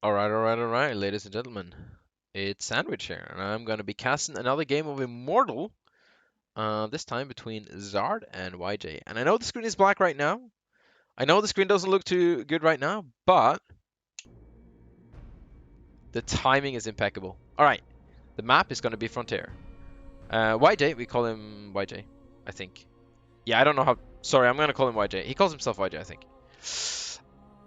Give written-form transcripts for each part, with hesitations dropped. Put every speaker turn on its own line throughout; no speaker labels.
Alright, ladies and gentlemen. It's Sandwich here, and I'm going to be casting another game of Immortal, this time between Zard and YJ. And I know the screen is black right now. I know the screen doesn't look too good right now, but the timing is impeccable. Alright, the map is going to be Frontier. YJ, we call him YJ, I think. Yeah, I don't know how... Sorry, I'm going to call him YJ. He calls himself YJ, I think.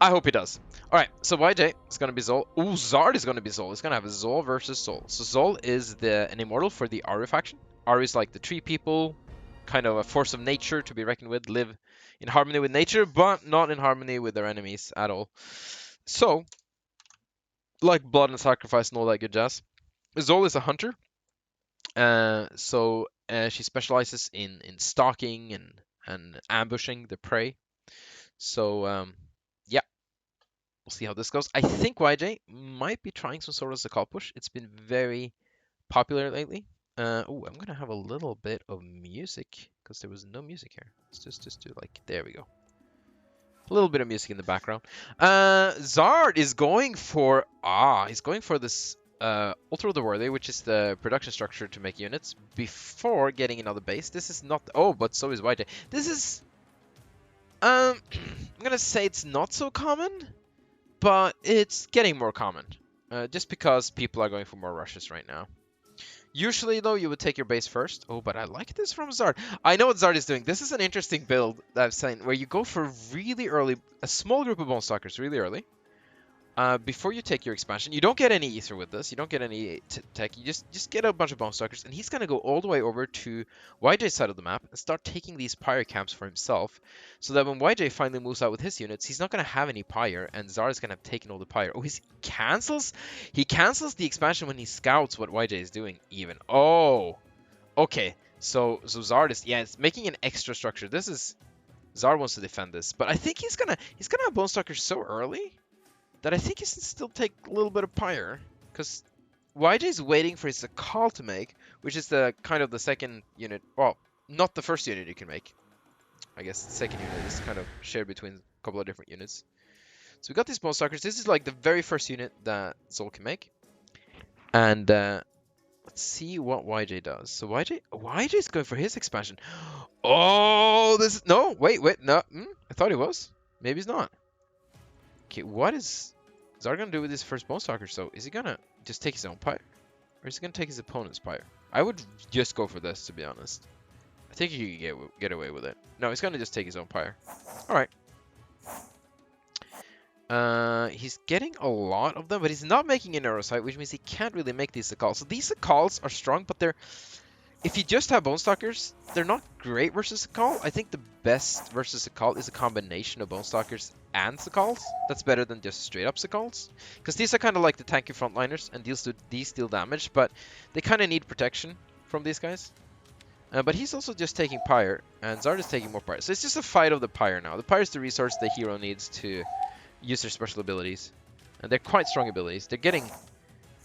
I hope he does. Alright, so YJ is going to be Zol. Ooh, Zard is going to be Zol. It's going to have a Zol versus Zol. So Zol is an immortal for the Aru faction. Aru is like the tree people, kind of a force of nature to be reckoned with, live in harmony with nature, but not in harmony with their enemies at all. So, like blood and sacrifice and all that good jazz. Zol is a hunter. She specializes in stalking and ambushing the prey. So, yeah. We'll see how this goes. I think YJ might be trying some sort of Zakal push. It's been very popular lately. Oh, I'm gonna have a little bit of music because there was no music here. Let's just do like, there we go. A little bit of music in the background. Zard is going for he's going for this Ultra the Worthy, which is the production structure to make units before getting another base. This is not but so is YJ. This is I'm gonna say it's not so common, but it's getting more common, just because people are going for more rushes right now. Usually, though, you would take your base first. Oh, but I like this from Zard. I know what Zard is doing. This is an interesting build that I've seen, where you go for really early, a small group of Bone Stalkers really early, before you take your expansion. You don't get any ether with this. You don't get any tech. You just get a bunch of Bone Stalkers, and he's going to go all the way over to YJ's side of the map and start taking these Pyre camps for himself, so that when YJ finally moves out with his units, he's not going to have any Pyre, and Zard is going to have taken all the Pyre. Oh, he cancels the expansion when he scouts what YJ is doing, even. Oh, okay. So Zard is, yeah, it's making an extra structure. Zard wants to defend this, but I think he's gonna have Bone Stalkers so early that I think he can still take a little bit of Pyre, because YJ's waiting for his call to make, which is the kind of the second unit. Well, not the first unit you can make. I guess the second unit is kind of shared between a couple of different units. So we got these Bone Stalkers. This is like the very first unit that Zol can make. And let's see what YJ does. So YJ's going for his expansion. Oh, this is... No, wait, no. I thought he was. Maybe he's not. Okay, what is Zard gonna do with his first Bone Stalker? So is he gonna just take his own Pyre? Or is he gonna take his opponent's Pyre? I would just go for this, to be honest. I think he can get away with it. No, he's gonna just take his own Pyre. Alright. He's getting a lot of them, but he's not making an Neurosite, which means he can't really make these Zakals. So these Zakals are strong, but they're... If you just have Bone Stalkers, they're not great versus Zakal. I think the best versus Zakal is a combination of Bone Stalkers and Zakals. That's better than just straight up Zakals. Because these are kind of like the tanky frontliners, and these deal damage, but they kind of need protection from these guys. But he's also just taking Pyre, and Zard is taking more Pyre. So it's just a fight of the Pyre now. The Pyre is the resource the hero needs to use their special abilities. And they're quite strong abilities. They're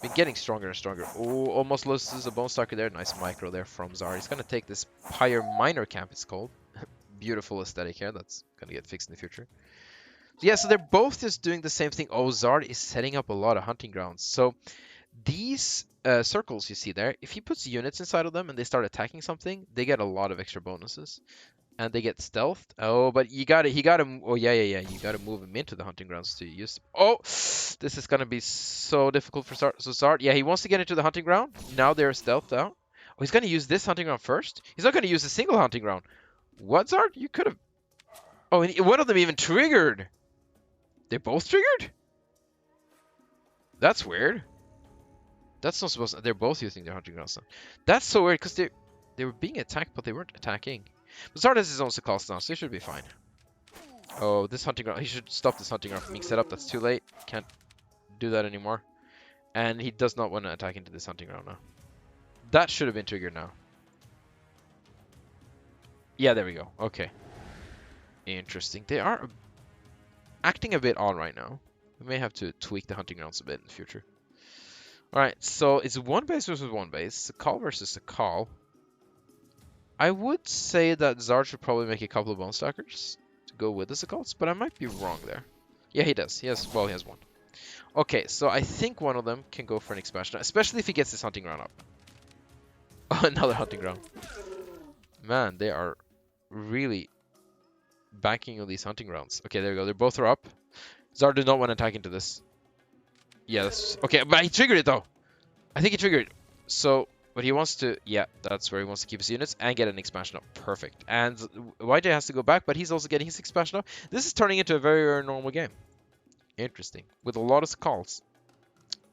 been getting stronger and stronger. Oh, almost loses a Bone Stalker there. Nice micro there from Zard. He's going to take this Pyre Minor Camp, it's called. Beautiful aesthetic here. That's going to get fixed in the future. So yeah, so they're both just doing the same thing. Oh, Zard is setting up a lot of hunting grounds. So these circles you see there, if he puts units inside of them and they start attacking something, they get a lot of extra bonuses. And they get stealthed. Oh, but he gotta, oh yeah, you gotta move him into the hunting grounds to use. Oh, this is gonna be so difficult for Zard. So Zard, yeah, he wants to get into the hunting ground. Now they're stealthed out. Oh, he's gonna use this hunting ground first? He's not gonna use a single hunting ground. What, Zard? You could have... Oh, and one of them even triggered. They both triggered? That's weird. That's not supposed to... They're both using their hunting grounds now. That's so weird, because they were being attacked, but they weren't attacking. But Zard has his own Zakals now, so he should be fine. Oh, this hunting ground... He should stop this hunting ground from being set up. That's too late. Can't do that anymore. And he does not want to attack into this hunting ground now. That should have been triggered now. Yeah, there we go. Okay. Interesting. They are acting a bit odd right now. We may have to tweak the hunting grounds a bit in the future. Alright, so it's one base versus one base. Zakal versus Zakal. I would say that Zard should probably make a couple of Bone Stalkers to go with the Zakals, but I might be wrong there. Yeah, he does. He has one. Okay, so I think one of them can go for an expansion, especially if he gets his hunting ground up. Oh, another hunting ground. Man, they are really banking on these hunting grounds. Okay, there we go. They both are up. Zard did not want to attack into this. Yes. Okay, but he triggered it though. I think he triggered it. So, but he wants to, yeah, that's where he wants to keep his units and get an expansion up. Perfect. And YJ has to go back, but he's also getting his expansion up. This is turning into a very, very normal game. Interesting. With a lot of calls.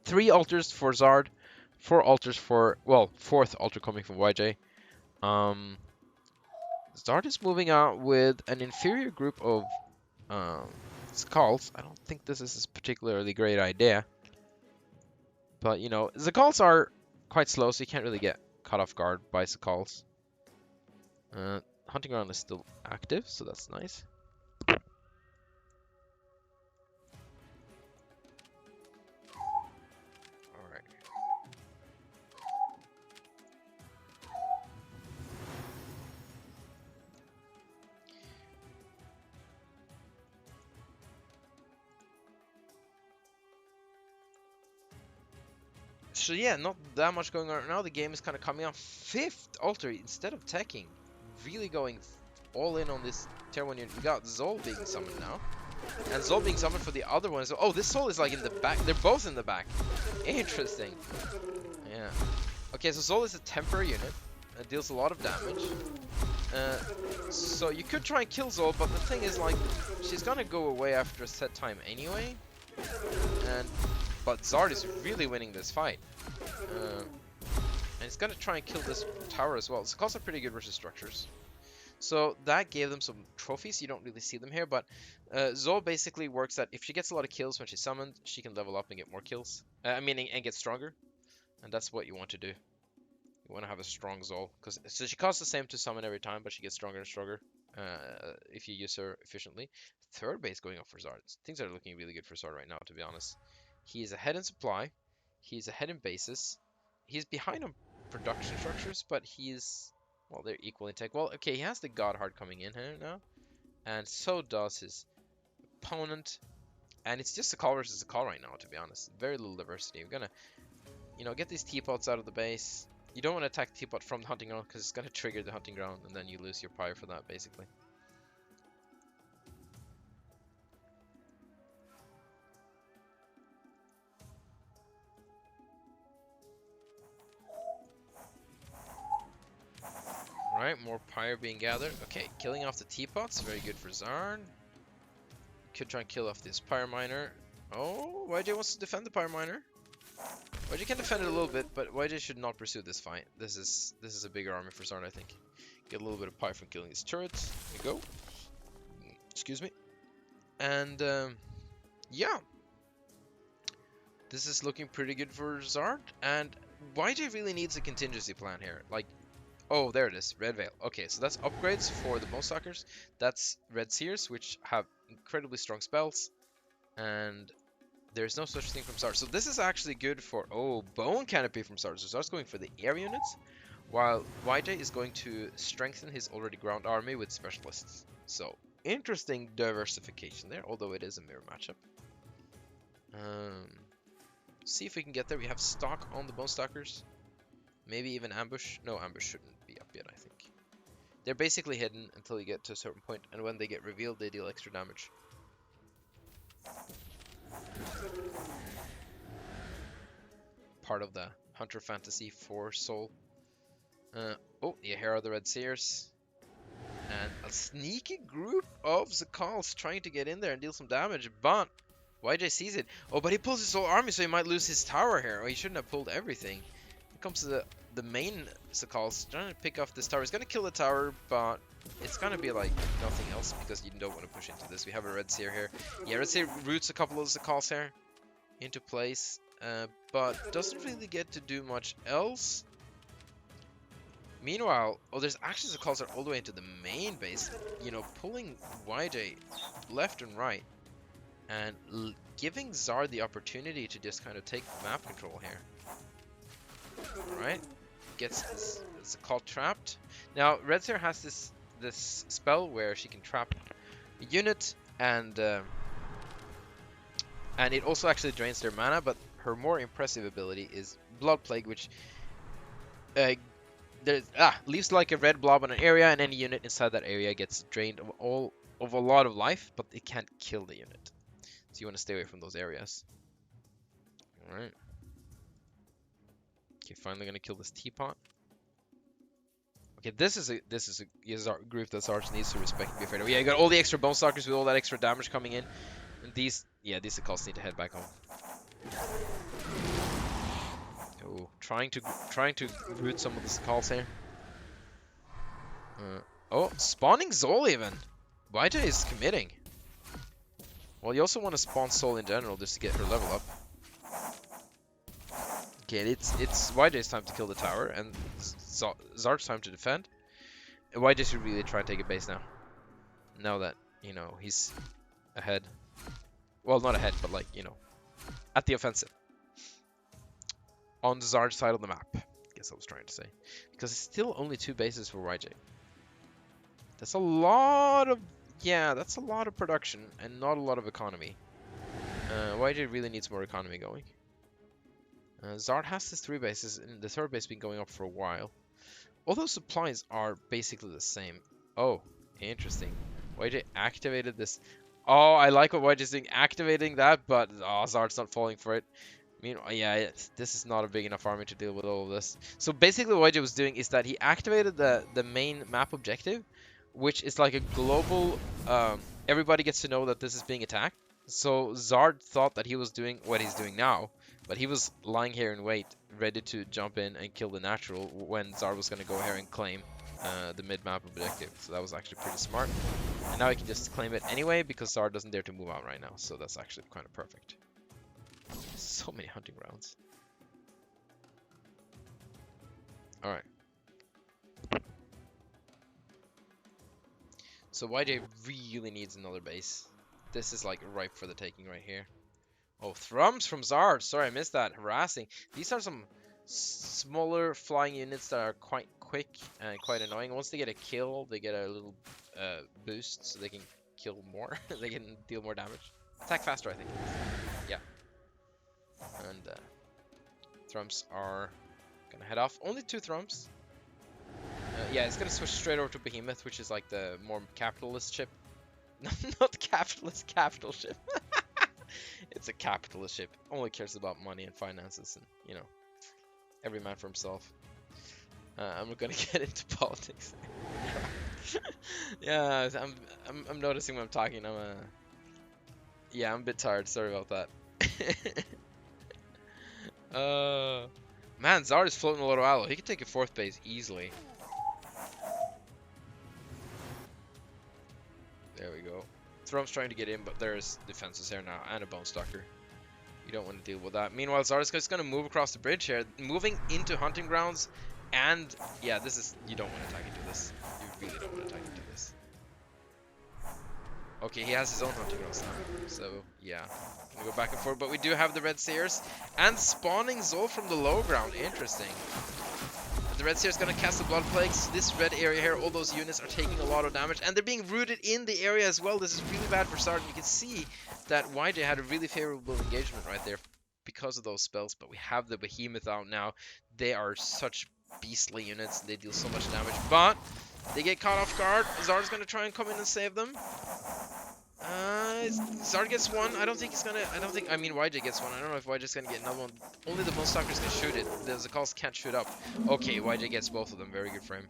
3 altars for Zard. 4 altars for, well, 4th altar coming from YJ. Zard is moving out with an inferior group of Skulls. I don't think this is a particularly great idea. But, you know, Zakals are quite slow, so you can't really get caught off guard by Zakals. Hunting ground is still active, so that's nice. Alright. So yeah, not that much going on right now. The game is kind of coming on 5th altar instead of teching. Really going all in on this tier 1 unit. We got Zol being summoned now. And Zol being summoned for the other one. So, oh, this Zol is like in the back. They're both in the back. Interesting. Yeah. Okay, so Zol is a temporary unit. It deals a lot of damage. So you could try and kill Zol, but the thing is, like, she's gonna go away after a set time anyway. But Zard is really winning this fight. And he's gonna try and kill this tower as well. Skulls are pretty good versus structures. So that gave them some trophies. You don't really see them here, but Zol basically works that if she gets a lot of kills when she's summoned, she can level up and get more kills. And get stronger. And that's what you want to do. You want to have a strong Zol. So she costs the same to summon every time, but she gets stronger and stronger if you use her efficiently. 3rd base going up for Zard. Things are looking really good for Zard right now, to be honest. He is ahead in supply. He's ahead in bases. He's behind on production structures, but he's... Well, they're equal in tech. Well, okay, he has the God Heart coming in here now. And so does his opponent. And it's just a call versus a call right now, to be honest. Very little diversity. We're gonna, you know, get these teapots out of the base. You don't want to attack the teapot from the hunting ground, because it's gonna trigger the hunting ground, and then you lose your Pyre for that, basically. Alright, more Pyre being gathered. Okay, killing off the teapots, very good for Zard. Could try and kill off this Pyre Miner. Oh, YJ wants to defend the Pyre Miner. YJ can defend it a little bit, but YJ should not pursue this fight. This is a bigger army for Zard, I think. Get a little bit of Pyre from killing these turrets. There we go. Excuse me. And, yeah. This is looking pretty good for Zard. And YJ really needs a contingency plan here. Like, oh, there it is. Red Veil. Okay, so that's upgrades for the Bone Stalkers. That's Red Seers, which have incredibly strong spells. And there's no such thing from Zard. So this is actually good for... Oh, Bone Canopy from Zard. So Zard's going for the air units, while YJ is going to strengthen his already ground army with specialists. So, interesting diversification there, although it is a mirror matchup. See if we can get there. We have stock on the Bone Stalkers. Maybe even ambush. No, ambush shouldn't be up yet, I think. They're basically hidden until you get to a certain point, and when they get revealed, they deal extra damage. Part of the Hunter Fantasy 4 Soul. Oh, yeah, here are the Red Seers. And a sneaky group of Zakals trying to get in there and deal some damage, but YJ sees it. Oh, but he pulls his whole army, so he might lose his tower here. Oh, he shouldn't have pulled everything. Here comes the main Zakals trying to pick off this tower. He's gonna kill the tower, but it's gonna be like nothing else because you don't want to push into this. We have a Red Seer here. Yeah, Red Seer roots a couple of Zakals here into place, but doesn't really get to do much else. Meanwhile, oh, there's actually Zakals that are all the way into the main base, you know, pulling YJ left and right, and giving Zard the opportunity to just kind of take map control here. Alright, gets Zakal trapped. Now, Red Seer has this spell where she can trap a unit and And it also actually drains their mana, but her more impressive ability is Blood Plague, which leaves like a red blob on an area, and any unit inside that area gets drained of a lot of life, but it can't kill the unit. So you want to stay away from those areas. Alright. Okay, finally gonna kill this teapot. Okay, this is a group that Zard needs to respect and be afraid of. Yeah, you got all the extra bone stalkers with all that extra damage coming in. And these Akals need to head back home. Oh, trying to root some of the Akals here. Oh, spawning Zol even. YJ is committing. Well, you also want to spawn Soul in general just to get her level up. Okay, it's YJ's time to kill the tower, and Zard's time to defend. YJ should really try and take a base now. Now that, you know, he's ahead. Well, not ahead, but like, you know, at the offensive. On the Zard side of the map, I guess I was trying to say. Because it's still only 2 bases for YJ. That's a lot of... Yeah, that's a lot of production and not a lot of economy. YJ really needs more economy going. Zard has his 3 bases, and the 3rd base has been going up for a while. Although supplies are basically the same. Oh, interesting. YJ activated this. Oh, I like what YJ's doing, activating that, but Zard's not falling for it. Meanwhile, yeah, this is not a big enough army to deal with all of this. So basically what YJ was doing is that he activated the main map objective, which is like a global, everybody gets to know that this is being attacked. So Zard thought that he was doing what he's doing now, but he was lying here in wait, ready to jump in and kill the natural when Zard was going to go here and claim the mid-map objective. So that was actually pretty smart. And now he can just claim it anyway because Zard doesn't dare to move out right now. So that's actually kind of perfect. So many hunting grounds. Alright. So YJ really needs another base. This is like ripe for the taking right here. Oh, thrums from Zard. Sorry, I missed that. Harassing. These are some smaller flying units that are quite quick and quite annoying. Once they get a kill, they get a little boost so they can kill more. They can deal more damage. Attack faster, I think. Yeah. And thrums are gonna head off. Only 2 thrums. Yeah, it's gonna switch straight over to Behemoth, which is like the more capitalist ship. Not capitalist, capital ship. It's a capitalist ship. Only cares about money and finances, and you know, every man for himself. I'm not gonna get into politics. Yeah, I'm noticing when I'm talking. Yeah, I'm a bit tired. Sorry about that. Man, Zard is floating a lot of aloe. He could take a 4th base easily. There we go. Thrum's trying to get in, but there's defenses here now and a Bone Stalker. You don't want to deal with that. Meanwhile, Zard is just going to move across the bridge here, moving into hunting grounds. And yeah, this is, you don't want to attack into this. You really don't want to attack into this. Okay, he has his own hunting grounds now. So yeah, we go back and forth. But we do have the Red Seers and spawning Zol from the low ground. Interesting. The Red Seer is going to cast the Blood Plagues. This red area here, all those units are taking a lot of damage. And they're being rooted in the area as well. This is really bad for Zard. You can see that YJ had a really favorable engagement right there because of those spells. But we have the Behemoth out now. They are such beastly units. They deal so much damage. But they get caught off guard. Zard's going to try and come in and save them. Zard gets one. I mean YJ gets one. I don't know if YJ's gonna get another one. Only the Bone Stalkers can shoot it. The Zakals can't shoot up. Okay, YJ gets both of them. Very good for him.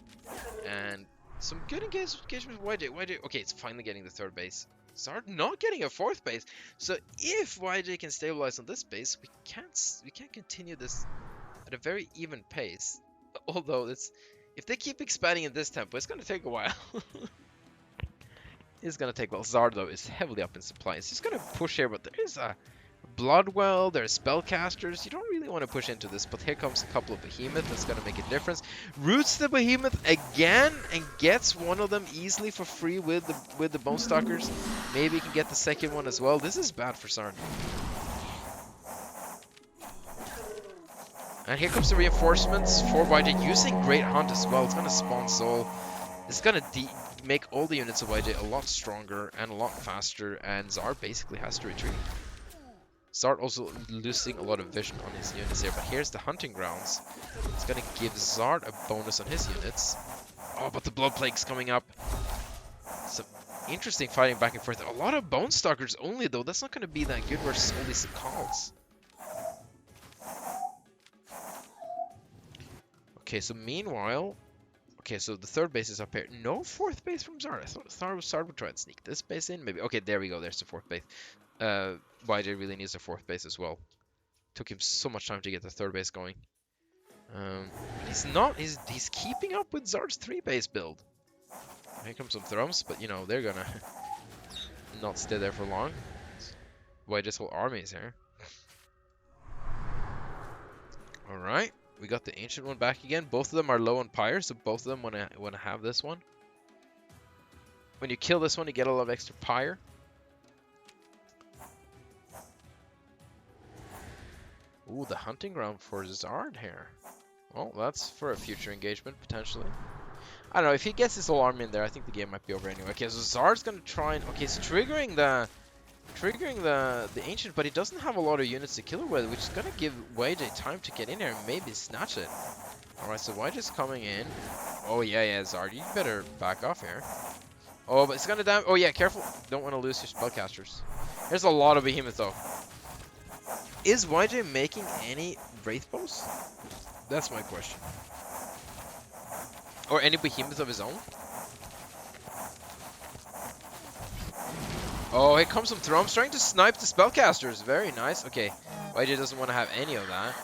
And some good engagement with YJ. Okay, it's finally getting the 3rd base. Zard not getting a 4th base. So if YJ can stabilize on this base, we can't continue this at a very even pace. Although if they keep expanding in this tempo, it's gonna take a while. It's gonna take well. Zard though is heavily up in supplies. He's gonna push here, but there is a Bloodwell, there's spellcasters. You don't really want to push into this, but here comes a couple of Behemoth. That's gonna make a difference. Roots the Behemoth again and gets one of them easily for free with the Bone Stalkers. Maybe he can get the 2nd one as well. This is bad for Zard. And here comes the reinforcements for YJ using Great Hunt as well. It's gonna spawn Soul. It's gonna make all the units of YJ a lot stronger and a lot faster, and Zard basically has to retreat. Zard also losing a lot of vision on his units here, but here's the hunting grounds. It's gonna give Zard a bonus on his units. Oh, but the blood plague's coming up. Some interesting fighting back and forth. A lot of bone stalkers only though. That's not gonna be that good versus all these calls. Okay, so meanwhile, okay, so the third base is up here. No fourth base from Zard. I thought Zard would try and sneak this base in, maybe. Okay, there we go. There's the fourth base. YJ really needs a fourth base as well. Took him so much time to get the third base going. He's not. He's keeping up with Zard's 3-base build. Here comes some thrums, but you know they're gonna not stay there for long. YJ's whole army is here. All right. We got the ancient one back again. Both of them are low on Pyre, so both of them wanna have this one. When you kill this one, you get a lot of extra Pyre. Ooh, the hunting ground for Zard here. Well, that's for a future engagement potentially. I don't know if he gets his whole army in there. I think the game might be over anyway. Okay, so Zard's gonna try and he's triggering the ancient, but he doesn't have a lot of units to kill her with, which is gonna give YJ time to get in there and maybe snatch it. Alright, so YJ's coming in. Oh yeah, Zard, you better back off here. Oh, but it's gonna damage. Oh yeah, careful. Don't want to lose your spellcasters. There's a lot of behemoth though. Is YJ making any wraith bows? That's my question. Or any behemoth of his own? Oh, here comes some Thrums trying to snipe the spellcasters. Very nice. Okay, YJ doesn't want to have any of that.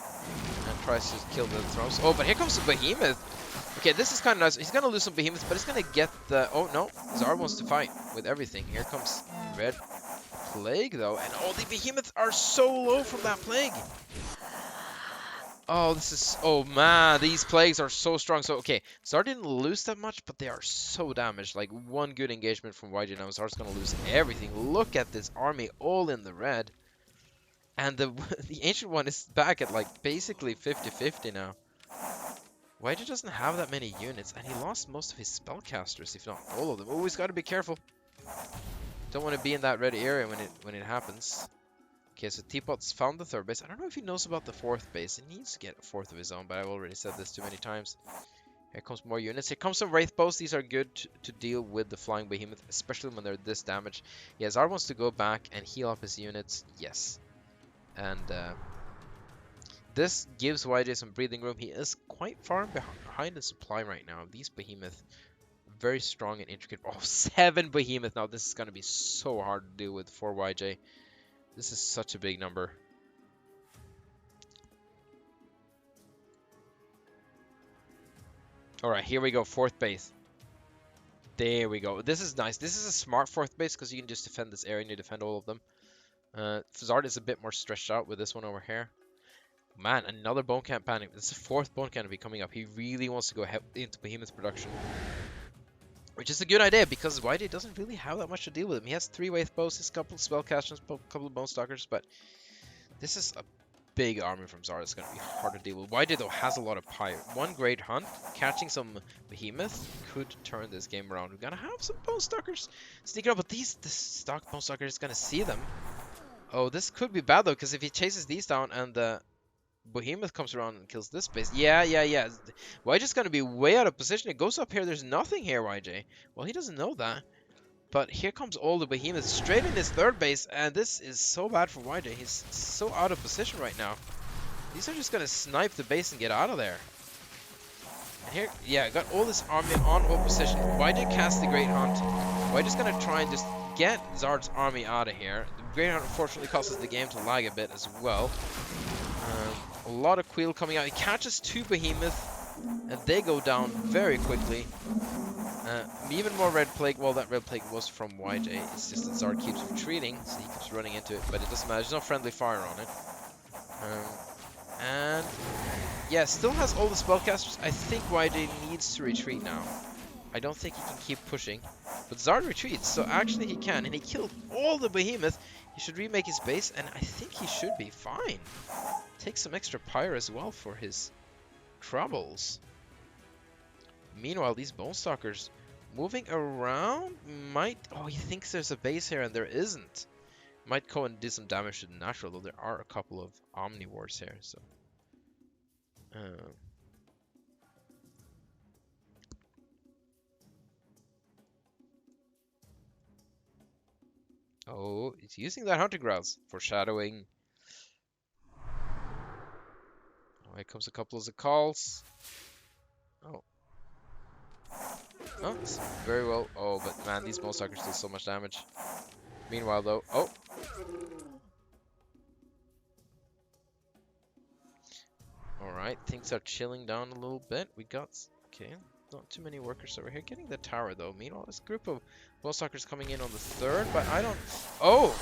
And tries to kill the Thrums. Oh, but here comes the behemoth. Okay, this is kind of nice. He's going to lose some behemoths, but he's going to get the... Oh, no. Zard wants to fight with everything. Here comes Red Plague, though. And oh, the behemoths are so low from that plague. Oh, this is... Oh, man. These plagues are so strong. So, okay. Zard didn't lose that much, but they are so damaged. Like, one good engagement from YJ now. Zard's going to lose everything. Look at this army all in the red. And the ancient one is back at, like, basically 50-50 now. YJ doesn't have that many units, and he lost most of his spellcasters, if not all of them. Oh, he's got to be careful. Don't want to be in that red area when it happens. Okay, so Teapot's found the third base. I don't know if he knows about the fourth base. He needs to get a fourth of his own, but I've already said this too many times. Here comes more units. Here comes some Wraith Bows. These are good to deal with the Flying Behemoth, especially when they're this damaged. Yeah, Zard wants to go back and heal up his units. Yes. And this gives YJ some breathing room. He is quite far behind in supply right now. These Behemoth, very strong and intricate. Oh, 7 Behemoth now. This is going to be so hard to deal with for YJ. This is such a big number. Alright, here we go. Fourth base. There we go. This is nice. This is a smart fourth base because you can just defend this area and you defend all of them. Zard is a bit more stretched out with this one over here. Man, another Bone Camp Panic. This is the 4th Bone Canopy coming up. He really wants to go into Behemoth production. Which is a good idea because YJ doesn't really have that much to deal with him. He has 3 Wraith Bows, his couple of Spellcasters, a couple of Bone Stalkers, but this is a big army from Zard. It's going to be hard to deal with. YJ, though, has a lot of Pyre. One great hunt, catching some Behemoth, could turn this game around. We're going to have some Bone Stalkers sneaking up, but this stock Bone Stalker is going to see them. Oh, this could be bad, though, because if he chases these down and the Behemoth comes around and kills this base. Yeah. YJ's going to be way out of position. It goes up here. There's nothing here, YJ. Well, he doesn't know that. But here comes all the Behemoths straight in his 3rd base. And this is so bad for YJ. He's so out of position right now. These are just going to snipe the base and get out of there. And here, yeah, got all this army on hold position. YJ casts the Great Hunt. YJ's going to try and just get Zard's army out of here. The Great Hunt unfortunately causes the game to lag a bit as well. A lot of Queel coming out. He catches 2 Behemoth, and they go down very quickly. Even more Red Plague. Well, that Red Plague was from YJ. It's just that Zard keeps retreating, so he keeps running into it, but it doesn't matter. There's no friendly fire on it. And yeah, still has all the spellcasters. I think YJ needs to retreat now. I don't think he can keep pushing, but Zard retreats, so actually he can, and he killed all the Behemoth. He should remake his base, and I think he should be fine. Take some extra Pyre as well for his troubles. Meanwhile, these Bone Stalkers moving around might... Oh, he thinks there's a base here and there isn't. Might go and do some damage to the natural, though there are a couple of omnivores here, so. Oh, he's using that hunting grounds. Foreshadowing. Oh, here comes a couple of the calls. Oh. Oh, it's very well. Oh, but man, these Mosuckers do so much damage. Meanwhile, though, oh. Alright, things are chilling down a little bit. We got, okay, not too many workers over here. Getting the tower, though. Meanwhile, this group of Mosuckers coming in on the third, but I don't, oh!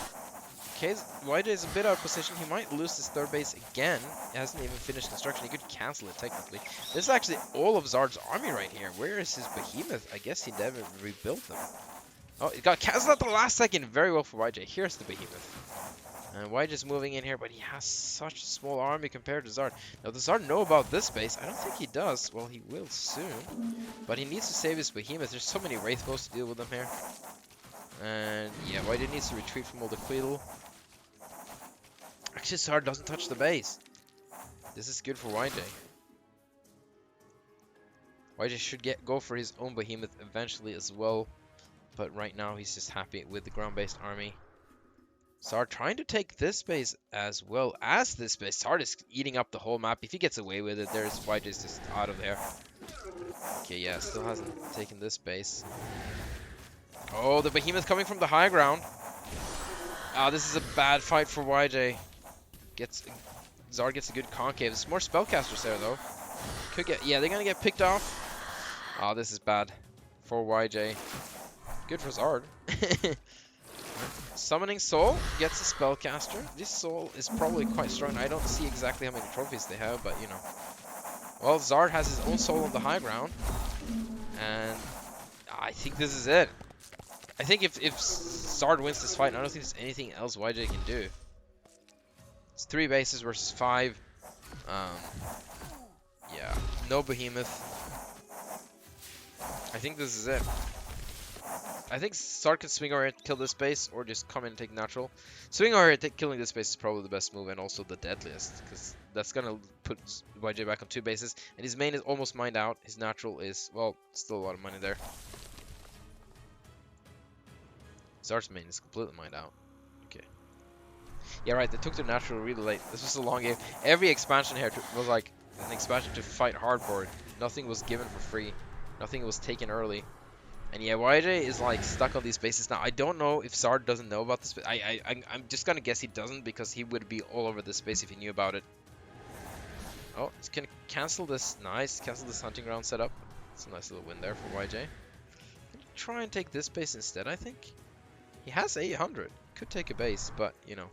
Okay, YJ is a bit out of position. He might lose his third base again. He hasn't even finished construction. He could cancel it, technically. This is actually all of Zard's army right here. Where is his behemoth? I guess he never rebuilt them. Oh, it got cancelled at the last second. Very well for YJ. Here's the behemoth. And YJ's moving in here, but he has such a small army compared to Zard. Now, does Zard know about this base? I don't think he does. Well, he will soon. But he needs to save his behemoth. There's so many Wraith bows to deal with him here. And yeah, YJ needs to retreat from all the Queedle. Actually, Zard doesn't touch the base. This is good for YJ. YJ should go for his own behemoth eventually as well. But right now, he's just happy with the ground-based army. Zard trying to take this base as well as this base. Zard is eating up the whole map. If he gets away with it, there's YJ's just out of there. Okay, yeah, still hasn't taken this base. Oh, the behemoth coming from the high ground. Ah, this is a bad fight for YJ. Zard gets a good concave. There's more spellcasters there, though. Yeah, they're gonna get picked off. Oh, this is bad for YJ. Good for Zard. Summoning Soul gets a spellcaster. This Soul is probably quite strong. I don't see exactly how many trophies they have, but you know. Well, Zard has his own Soul on the high ground, and I think this is it. I think if Zard wins this fight, I don't think there's anything else YJ can do. It's 3 bases versus 5. Yeah, no behemoth. I think this is it. I think Zard can swing over here, kill this base, or just come in and take natural. Swing over here, killing this base is probably the best move and also the deadliest, because that's gonna put YJ back on 2 bases. And his main is almost mined out. His natural is, well, still a lot of money there. Zard's main is completely mined out. Okay. Yeah, right, they took their natural really late. This was a long game. Every expansion here was like an expansion to fight hardboard. Nothing was given for free. Nothing was taken early. And yeah, YJ is like stuck on these bases now. I don't know if Zard doesn't know about this. I'm just gonna guess he doesn't, because he would be all over this space if he knew about it. Oh, he's gonna cancel this. Nice, cancel this hunting ground setup. It's a nice little win there for YJ. Gonna try and take this base instead, I think. He has 800. Could take a base, but you know,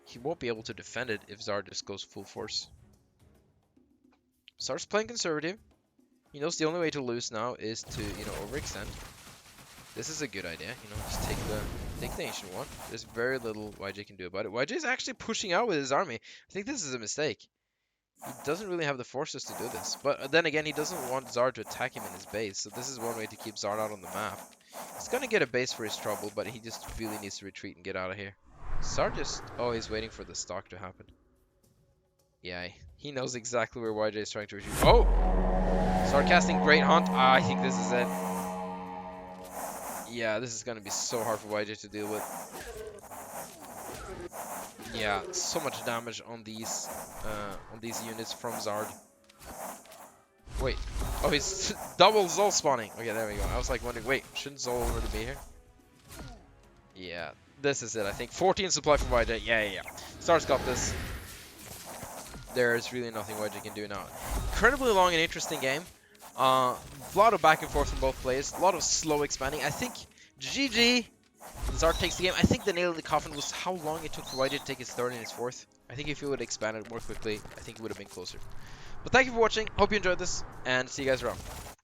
he won't be able to defend it if Zard just goes full force. Zard's playing conservative. He knows the only way to lose now is to, you know, overextend. This is a good idea, you know, just take the ancient one. There's very little YJ can do about it. YJ is actually pushing out with his army. I think this is a mistake. He doesn't really have the forces to do this. But then again, he doesn't want Zard to attack him in his base. So this is one way to keep Zard out on the map. He's gonna get a base for his trouble, but he just really needs to retreat and get out of here. Zard just, oh, he's waiting for the stock to happen. Yeah, he knows exactly where YJ is trying to retreat. Oh! Zard casting Great Hunt. Ah, I think this is it. Yeah, this is gonna be so hard for YJ to deal with. Yeah, so much damage on these units from Zard. Wait, oh, he's double Zol spawning. Okay, there we go. I was like wondering, wait, shouldn't Zol already be here? Yeah, this is it. I think 14 supply from YJ. Yeah. Zard's got this. There's really nothing YJ can do now. Incredibly long and interesting game. A lot of back and forth from both players. A lot of slow expanding. I think GG. Zard takes the game. I think the nail in the coffin was how long it took for YJ to take his third and his fourth. I think if he would have expanded more quickly, I think it would have been closer. But thank you for watching. Hope you enjoyed this, and see you guys around.